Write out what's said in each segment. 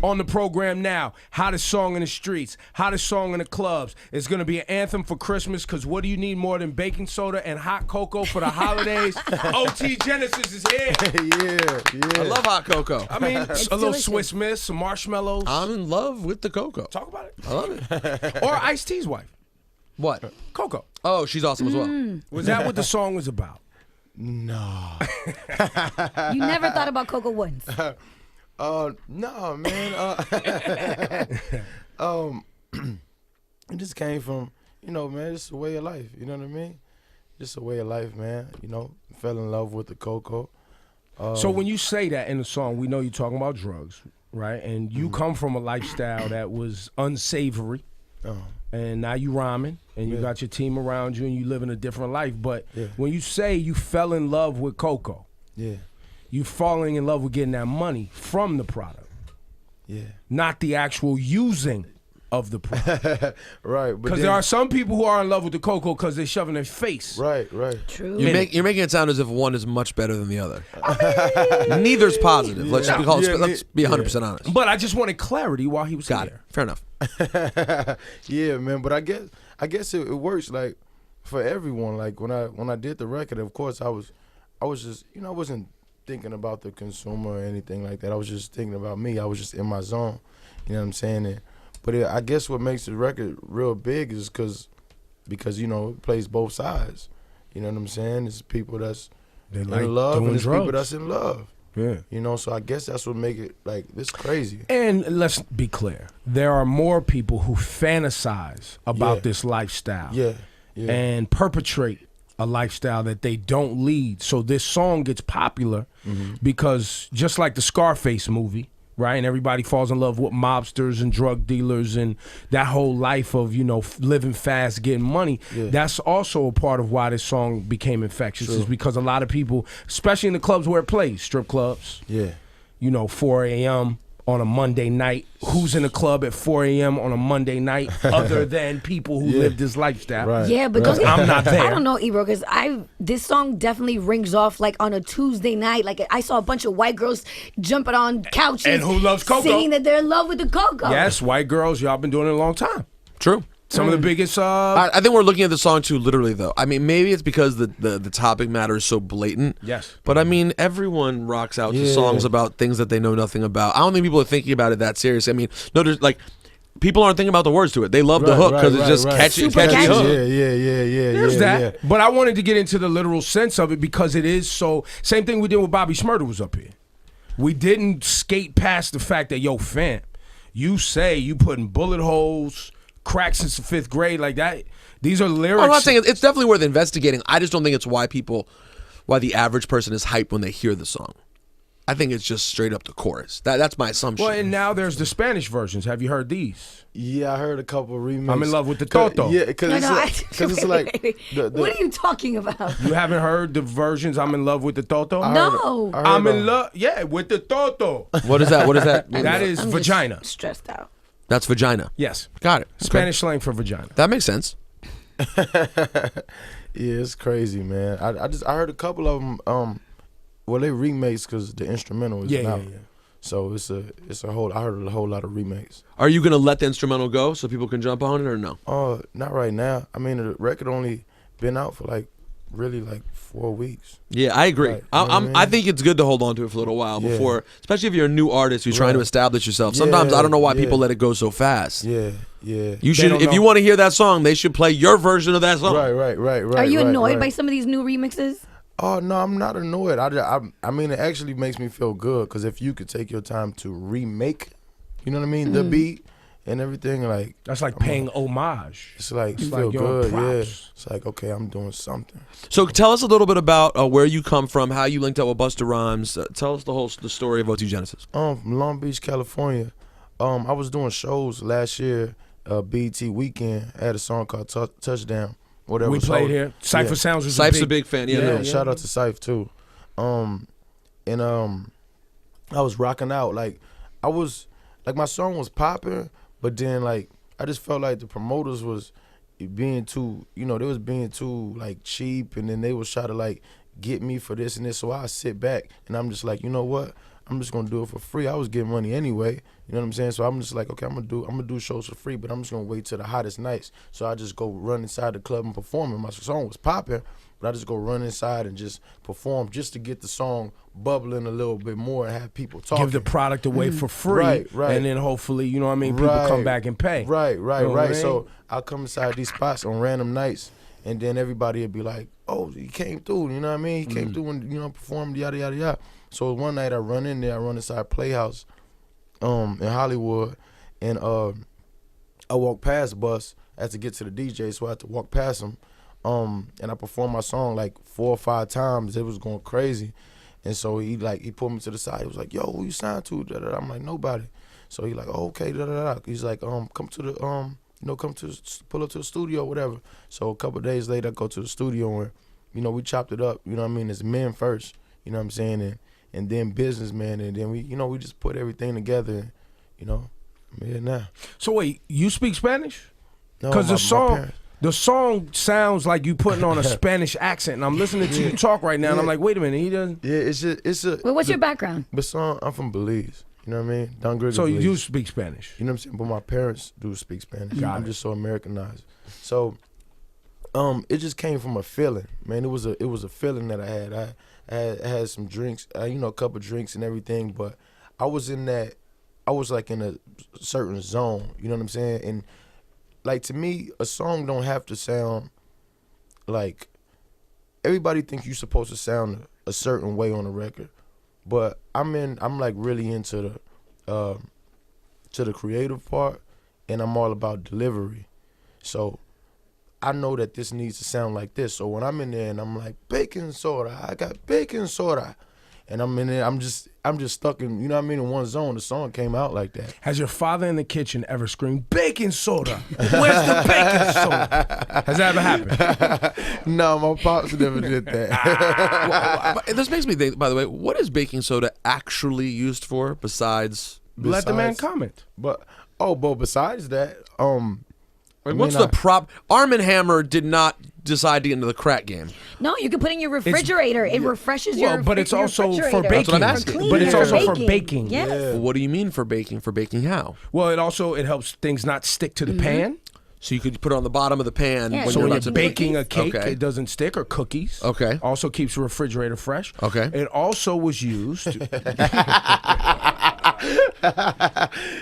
on the program now. Hottest song in the streets, hottest song in the clubs. It's going to be an anthem for Christmas because what do you need more than baking soda and hot cocoa for the holidays? OT Genasis is here. Yeah. I love hot cocoa. I mean, a little delicious. Swiss Miss, some marshmallows. I'm in love with the cocoa. Talk about it. I love it. Or Ice-T's wife, What? Coco. Oh, she's awesome as well. Was that what the song was about? No. You never thought about Coco once. No, man. It just came from, man, it's a way of life. You know what I mean? Just a way of life, man. Fell in love with the cocoa. So when you say that in the song, we know you're talking about drugs, right? And you come from a lifestyle that was unsavory. And now you rhyming, and you got your team around you, and you living a different life. But when you say you fell in love with cocoa, you falling in love with getting that money from the product, not the actual using of the product. Right. Because there are some people who are in love with the cocoa because they're shoving their face. Right. True. You're making it sound as if one is much better than the other. Neither's positive. Let's be 100% honest. But I just wanted clarity while he was Got here. it. Fair enough. Yeah, man. But I guess it works like for everyone. Like when I did the record, of course I was just I wasn't thinking about the consumer or anything like that. I was just thinking about me. I was just in my zone. You know what I'm saying? But I guess what makes the record real big is because it plays both sides. You know what I'm saying? It's people that's in love and it's people that's in love. Yeah. So I guess that's what make it like this crazy. And let's be clear. There are more people who fantasize about this lifestyle. Yeah. And perpetrate a lifestyle that they don't lead. So this song gets popular because just like the Scarface movie, right? And everybody falls in love with mobsters and drug dealers and that whole life of, living fast, getting money. Yeah. That's also a part of why this song became infectious is because a lot of people, especially in the clubs where it plays, strip clubs, 4 a.m. on a Monday night. Who's in the club at 4 a.m. on a Monday night other than people who live this lifestyle? Right. Yeah, but I'm not there. I don't know, Ebro, because this song definitely rings off like on a Tuesday night. Like I saw a bunch of white girls jumping on couches And who loves cocoa? singing that they're in love with the cocoa. Yes, white girls, y'all been doing it a long time. True. Some of the biggest. I think we're looking at the song too literally, though. I mean, maybe it's because the topic matter is so blatant. Yes. But I mean, everyone rocks out to songs about things that they know nothing about. I don't think people are thinking about it that serious. I mean, no, there's like people aren't thinking about the words to it. They love the hook because it's just catchy hook. Yeah. There's that. But I wanted to get into the literal sense of it because it is so. Same thing we did with Bobby Shmurda was up here. We didn't skate past the fact that you say you putting bullet holes. Crack since the 5th grade like that. These are lyrics. I'm not saying it's definitely worth investigating. I just don't think it's why the average person is hyped when they hear the song. I think it's just straight up the chorus. That's my assumption. Well, and now there's the Spanish versions. Have you heard these? Yeah, I heard a couple of remakes. I'm in love with the Toto. Yeah, because it's like what are you talking about? You haven't heard the versions I'm in love with the Toto? No. I'm in love, with the Toto. What is that? What is that? That is I'm vagina. Just stressed out. That's vagina. Yes. Got it. Spanish slang for vagina. That makes sense. Yeah, it's crazy, man. I heard a couple of them. Well, they remakes because the instrumental is out. Yeah. So it's a whole. I heard a whole lot of remakes. Are you gonna let the instrumental go so people can jump on it or no? Not right now. I mean, the record only been out for really 4 weeks. Yeah, I agree. Right. I think it's good to hold on to it for a little while before, especially if you're a new artist who's trying to establish yourself. Sometimes I don't know why people let it go so fast. Yeah. You should, if you want to hear that song, they should play your version of that song. Right. Are you annoyed by some of these new remixes? Oh no, I'm not annoyed. I mean, it actually makes me feel good because if you could take your time to remake, you know what I mean, the beat and everything, like that's like paying homage. It's like feel good, props. It's like okay, I'm doing something. So tell us a little bit about where you come from, how you linked up with Busta Rhymes. Tell us the story of OT Genasis. From Long Beach, California. I was doing shows last year, BET Weekend. I had a song called Touchdown. Whatever. We played here. Cypher Sounds was Cypher's a big fan. Yeah. Shout out to Cypher too. I was rocking out my song was popping. But then, I just felt like the promoters was being too, they was being too, cheap, and then they was trying to, get me for this and this. So I sit back, and I'm just like, you know what? I'm just gonna do it for free. I was getting money anyway. You know what I'm saying? So I'm just like, okay, I'm gonna do shows for free, but I'm just gonna wait till the hottest nights. So I just go run inside the club and perform. And my song was popping, but I just go run inside and just perform just to get the song bubbling a little bit more and have people talking. Give the product away for free, right. and then hopefully, you know what I mean, people come back and pay. Right, You know what I mean? So I'll come inside these spots on random nights, and then everybody would be like, oh, he came through, you know what I mean? He came through and, you know, performed, yada, yada, yada. So one night I run in there, I run inside Playhouse in Hollywood, and I walk past Bus. I had to get to the DJ, so I had to walk past him. And I performed my song like 4 or 5 times. It was going crazy. And so he pulled me to the side. He was like, yo, who you signed to? Da, da, da. I'm like, nobody. So he like, oh, okay, da, da, da. He's like, come to the, pull up to the studio, whatever. So a couple of days later, I go to the studio and, you know, we chopped it up, you know what I mean, as men first, you know what I'm saying, and then businessmen, and then we just put everything together, and, you know, I'm here now. So wait, you speak Spanish? No, Because my the song sounds like you putting on a Spanish accent, and I'm listening to you talk right now, and I'm like, wait a minute, he doesn't. Yeah, it's a. Well, what's your background? But son, I'm from Belize. You know what I mean? Don Griggs. So you Belize. do speak Spanish? You know what I'm saying? But my parents do speak Spanish. Got I'm it. just so Americanized. So, it just came from a feeling, man. It was a feeling that I had. I had some drinks, you know, a couple drinks and everything. But I was like in a certain zone. You know what I'm saying? And like to me, a song don't have to sound like everybody think you're supposed to sound a certain way on a record. But I'm like really into the creative part, and I'm all about delivery. So I know that this needs to sound like this. So when I'm in there and I'm like, baking soda, I got baking soda, and I'm in there, I'm just stuck in, you know what I mean, in one zone. The song came out like that. Has your father in the kitchen ever screamed, baking soda? Where's the baking soda? Has that ever happened? No, my pops never did that. Well, this makes me think, by the way, what is baking soda actually used for besides? Let the man comment. But besides that, What's the prop? Arm & Hammer did not decide to get into the crack game. No, you can put it in your refrigerator. It refreshes your. Well, but it's your also for refrigerator. baking. That's what I'm asking. Cleaner. But it's also for baking. Yes. Well, what do you mean for baking? For baking how? Well, it helps things not stick to the pan. So you could put it on the bottom of the pan Yeah, when So you're when about you're to bake. baking a cake, Okay. it doesn't stick, or cookies. Okay. Also keeps the refrigerator fresh. Okay. It also was used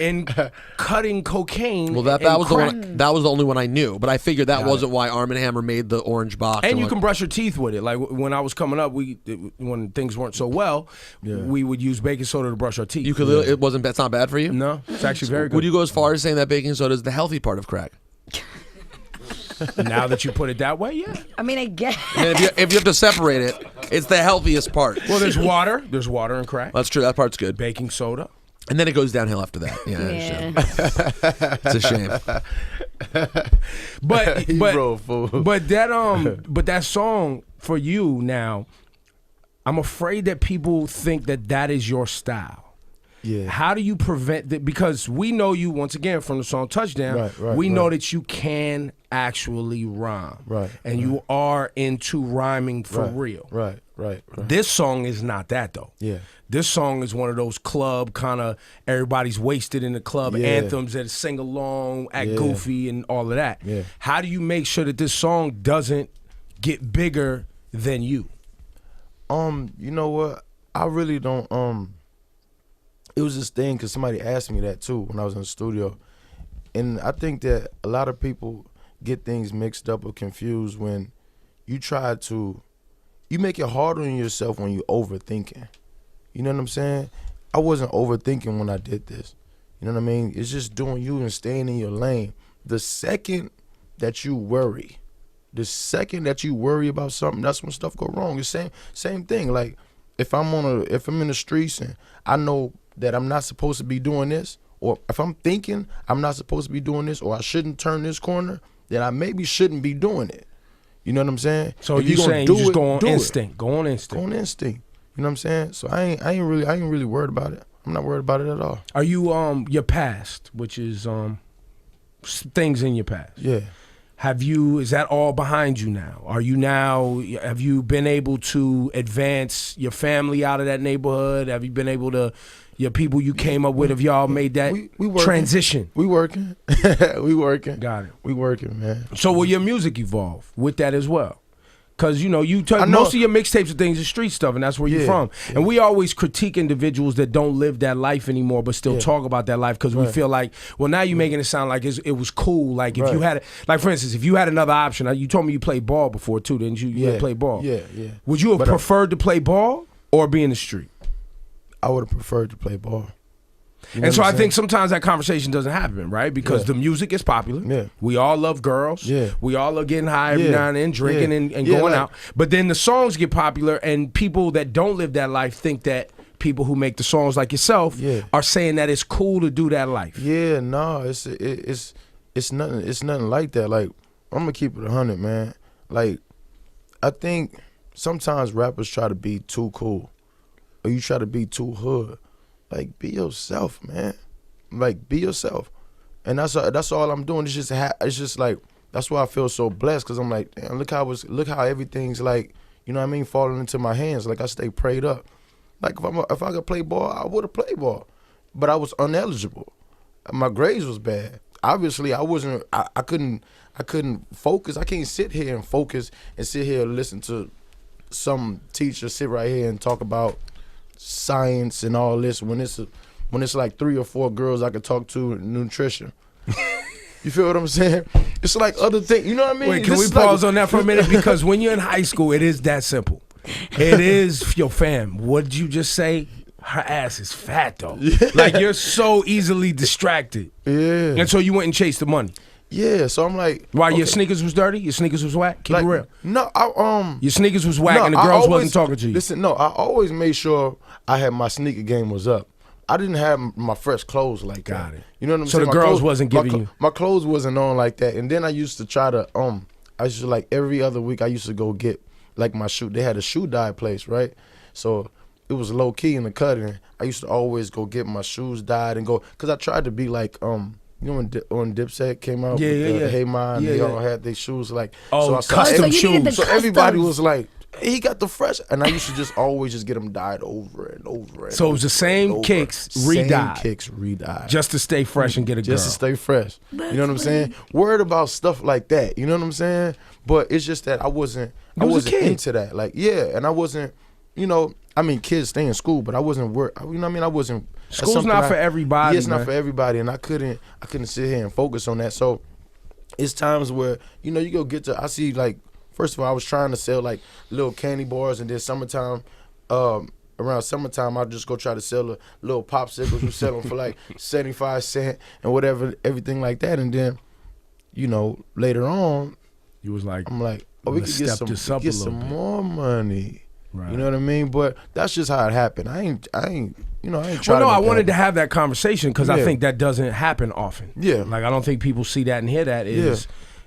in cutting cocaine. Well, that and was the crack. one. That was the only one I knew, but I figured that Got wasn't why Arm & Hammer made the orange box. And you like- can brush your teeth with it. Like when I was coming up, when things weren't so well, we would use baking soda to brush our teeth. You could. Literally, it wasn't. It's not bad for you. No, it's actually very good. Would you go as far as saying that baking soda is the healthy part of crack? Now that you put it that way, yeah. I mean, I guess. And if you have to separate it, it's the healthiest part. Well, there's water. There's water in crack. That's true. That part's good. Baking soda. And then it goes downhill after that. Yeah, I understand. It's a shame. But Bro, fool. but that song for you now, I'm afraid that people think that is your style. Yeah. How do you prevent that? Because we know you, once again, from the song Touchdown, Right, we know that you can actually rhyme. Right, And you are into rhyming for real. Right. This song is not that, though. Yeah. This song is one of those club kind of everybody's wasted in the club Yeah. anthems that sing along, act Yeah. goofy and all of that. Yeah. How do you make sure that this song doesn't get bigger than you? You know what? I really don't. It was this thing because somebody asked me that too when I was in the studio, and I think that a lot of people get things mixed up or confused when you make it harder on yourself when you overthinking. You know what I'm saying? I wasn't overthinking when I did this. You know what I mean? It's just doing you and staying in your lane. The second that you worry about something, that's when stuff go wrong. It's same thing. Like if I'm in the streets and I know that I'm not supposed to be doing this, or if I'm thinking I'm not supposed to be doing this, or I shouldn't turn this corner, then I maybe shouldn't be doing it. You know what I'm saying? So If you gonna saying do you just it, go on do it. instinct. Go on instinct. Go on instinct. You know what I'm saying? So I ain't really worried about it. I'm not worried about it at all. Are you your past, which is things in your past? Yeah. is that all behind you now? Have you been able to advance your family out of that neighborhood? Have you been able to, your people you came up with, have y'all made that we transition? We working. We working. Got it. We working, man. So will your music evolve with that as well? Because, most of your mixtapes and things are street stuff, and that's where you're from. Yeah. And we always critique individuals that don't live that life anymore, but still talk about that life because we feel like, well, now you're making it sound like it was cool. Like, if you had, like, for instance, if you had another option, you told me you played ball before, too, didn't you? You had played ball. Yeah. Would you have preferred to play ball or be in the street? I would have preferred to play ball. And so I think sometimes that conversation doesn't happen, right? Because the music is popular. Yeah. We all love girls. Yeah. We all are getting high every now and then, drinking and going out. But then the songs get popular, and people that don't live that life think that people who make the songs like yourself are saying that it's cool to do that life. Yeah, no, it's nothing like that. Like, I'm gonna keep it 100, man. Like, I think sometimes rappers try to be too cool, or you try to be too hood. Like, be yourself, man. Like, be yourself, and that's all I'm doing. It's just like, that's why I feel so blessed, because I'm like, damn, look how everything's like, you know what I mean, falling into my hands. Like, I stay prayed up. Like, if I could play ball, I would have played ball, but I was ineligible. My grades was bad. Obviously, I wasn't. I couldn't focus. I can't sit here and focus and sit here and listen to some teacher sit right here and talk about science and all this when it's like 3 or 4 girls I could talk to in nutrition. You feel what I'm saying? It's like other things. You know what I mean? Wait, can we pause on that for a minute? Because when you're in high school, it is that simple. It is, yo, fam, what did you just say? Her ass is fat, though. Yeah. Like, you're so easily distracted. Yeah. And so you went and chased the money. Yeah, so I'm like, why, your sneakers was dirty? Your sneakers was whack? Keep it real. No, your sneakers was whack and the girls wasn't talking to you. Listen, no, I always made sure I had my sneaker game was up. I didn't have my fresh clothes like that. Got it. You know what I'm saying? So the girls wasn't giving you. My clothes wasn't on like that. And then I used to try to I used to, like, every other week I used to go get like my shoe. They had a shoe dye place, right? So it was low key in the cutting. I used to always go get my shoes dyed and go, because I tried to be like you know when Dipset came out with the Hey Man, they all had their shoes like, custom shoes. So everybody was like, he got the fresh, and I used to just always just get them dyed over and over. And so it was the same kicks re-dyed. Same kicks re-dyed. Just to stay fresh and get a girl. Just to stay fresh. You know what I'm saying? Worried about stuff like that. You know what I'm saying? But it's just that I wasn't into that. Like, and I wasn't, I mean, kids stay in school, but I wasn't worried. You know what I mean? I wasn't. School's not for everybody. Yeah, it's not for everybody, and I couldn't sit here and focus on that. So it's times where, you go get to, I see, like, first of all, I was trying to sell like little candy bars, and then around summertime, I'd just go try to sell little popsicles. We sell them for like 75 cents and whatever, everything like that. And then, later on, you was like, I'm like, oh, we could get some more money. Right. You know what I mean? But that's just how it happened. I ain't trying to. I wanted to have that conversation because I think that doesn't happen often. Yeah. Like, I don't think people see that and hear that.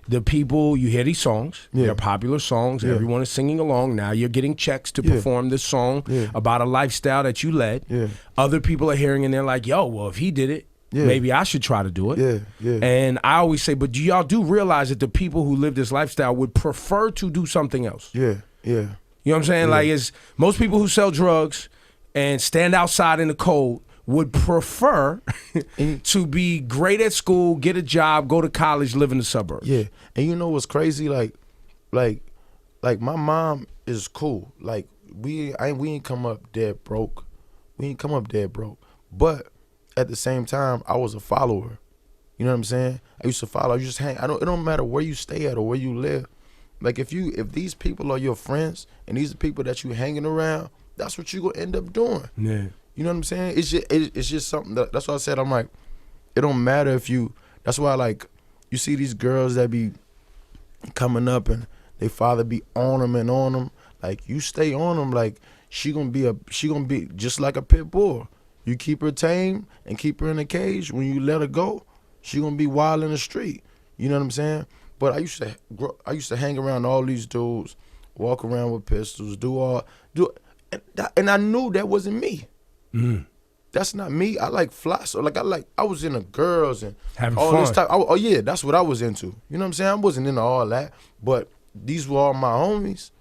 The people, you hear these songs, they're popular songs, everyone is singing along. Now you're getting checks to perform this song about a lifestyle that you led. Yeah. Other people are hearing and they're like, yo, well, if he did it, maybe I should try to do it. Yeah. And I always say, but y'all do realize that the people who live this lifestyle would prefer to do something else. Yeah. You know what I'm saying? Like, most people who sell drugs and stand outside in the cold would prefer to be great at school, get a job, go to college, live in the suburbs. Yeah, and you know what's crazy? Like my mom is cool. Like, we ain't come up dead broke. But at the same time, I was a follower. You know what I'm saying? I used to follow. You just hang. It don't matter where you stay at or where you live. Like, if these people are your friends and these are people that you hanging around, that's what you gonna end up doing. Yeah. You know what I'm saying? It's just something that's why I said, I'm like, it don't matter if you. That's why, like, you see these girls that be coming up and they father be on them. Like, you stay on them. Like, she gonna be just like a pit bull. You keep her tame and keep her in a cage. When you let her go, she gonna be wild in the street. You know what I'm saying? But I used to hang around all these dudes, walk around with pistols, and I knew that wasn't me. Mm. that's not me. I like fly. So like I was into girls and having all fun. this type. Oh yeah, that's what I was into. You know what I'm saying? I wasn't into all that, but these were all my homies.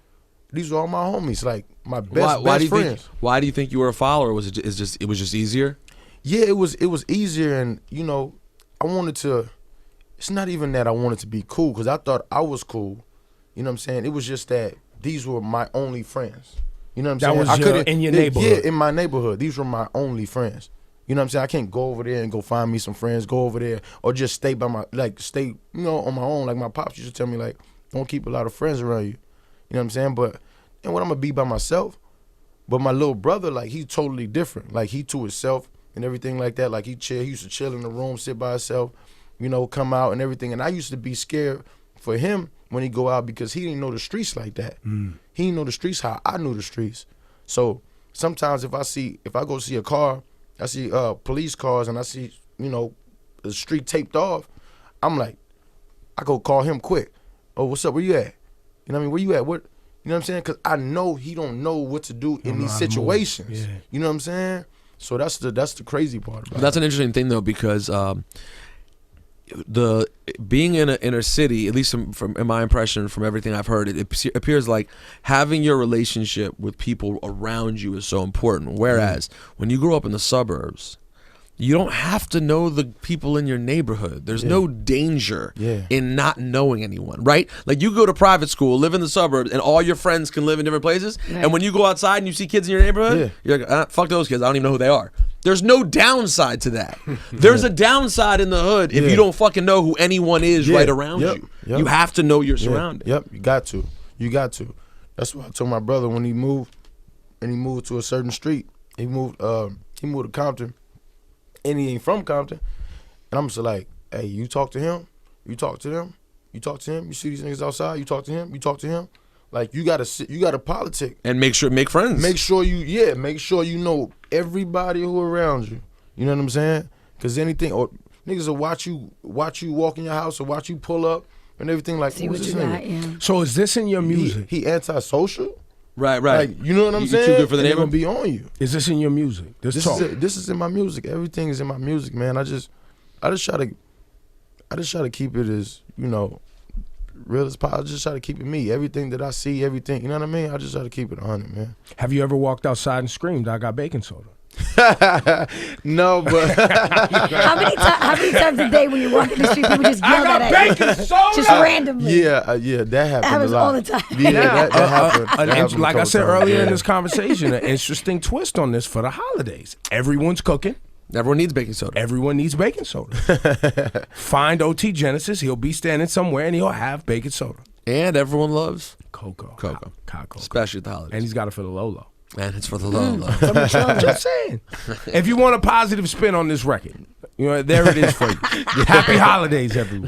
These were all my homies, like my best friends. Why do you think you were a follower? Was it was just easier? Yeah, it was easier, and you know, I wanted to. It's not even that I wanted to be cool, because I thought I was cool. You know what I'm saying? It was just that these were my only friends. You know what I'm saying? That was in your neighborhood. Yeah, in my neighborhood. These were my only friends. You know what I'm saying? I can't go over there and go find me some friends, go over there, or just stay on my own. Like my pops used to tell me, like, don't keep a lot of friends around you. You know what I'm saying? And what I'm gonna be by myself. But my little brother, like, he's totally different. Like, he to himself and everything like that. Like, he used to chill in the room, sit by himself, you know, come out and everything. And I used to be scared for him when he go out, because he didn't know the streets like that. He didn't know the streets how I knew the streets. So sometimes if I go see a car, I see police cars, and I see, you know, the street taped off, I'm like, I go call him quick. Oh, what's up? Where you at? You know what I mean? Where you at? What? You know what I'm saying? Because I know he don't know what to do in these situations. Yeah. You know what I'm saying? So that's the crazy part about it. That's an interesting thing, though, because the being in an inner city, at least from in my impression, from everything I've heard, it appears like having your relationship with people around you is so important. Whereas when you grow up in the suburbs, you don't have to know the people in your neighborhood. There's no danger in not knowing anyone, right? Like, you go to private school, live in the suburbs, and all your friends can live in different places. Right. And when you go outside and you see kids in your neighborhood, you're like, fuck those kids. I don't even know who they are. There's no downside to that. There's a downside in the hood if you don't fucking know who anyone is right around you. You have to know your surroundings. Yep, you got to. You got to. That's what I told my brother when he moved, and he moved to a certain street. He moved to Compton. And he ain't from Compton. And I'm just like, hey, you talk to him, you talk to them, you talk to him, you see these niggas outside, you talk to him, you talk to him. Like, you gotta politic. And make friends. Make sure you know everybody who around you. You know what I'm saying? Because anything, or niggas will watch you walk in your house, or watch you pull up and everything, like, see who's what this you nigga? got, yeah. So is this in your music? He antisocial? Right. Like, you know what I'm saying? Too good for the and they neighborhood. gonna be on you. Is this in your music? This is in my music. Everything is in my music, man. I just try to keep it as, you know, real as possible. I just try to keep it me. Everything that I see, everything, you know what I mean? I just try to keep it 100, man. Have you ever walked outside and screamed, I got baking soda? No, but how many times a day when you walk in the street, people just yell that at you? Just randomly. Yeah, that happens. That happens a lot. all the time. Yeah, that happened. Like I said earlier in this conversation, an interesting twist on this for the holidays. Everyone's cooking. Everyone needs baking soda. Everyone needs baking soda. Find OT Genasis. He'll be standing somewhere and he'll have baking soda. And everyone loves Cocoa. Cocoa. Especially at the holidays. And he's got it for the Lolo. And it's for the low. Just saying. If you want a positive spin on this record, you know, there it is for you. Happy holidays, everyone.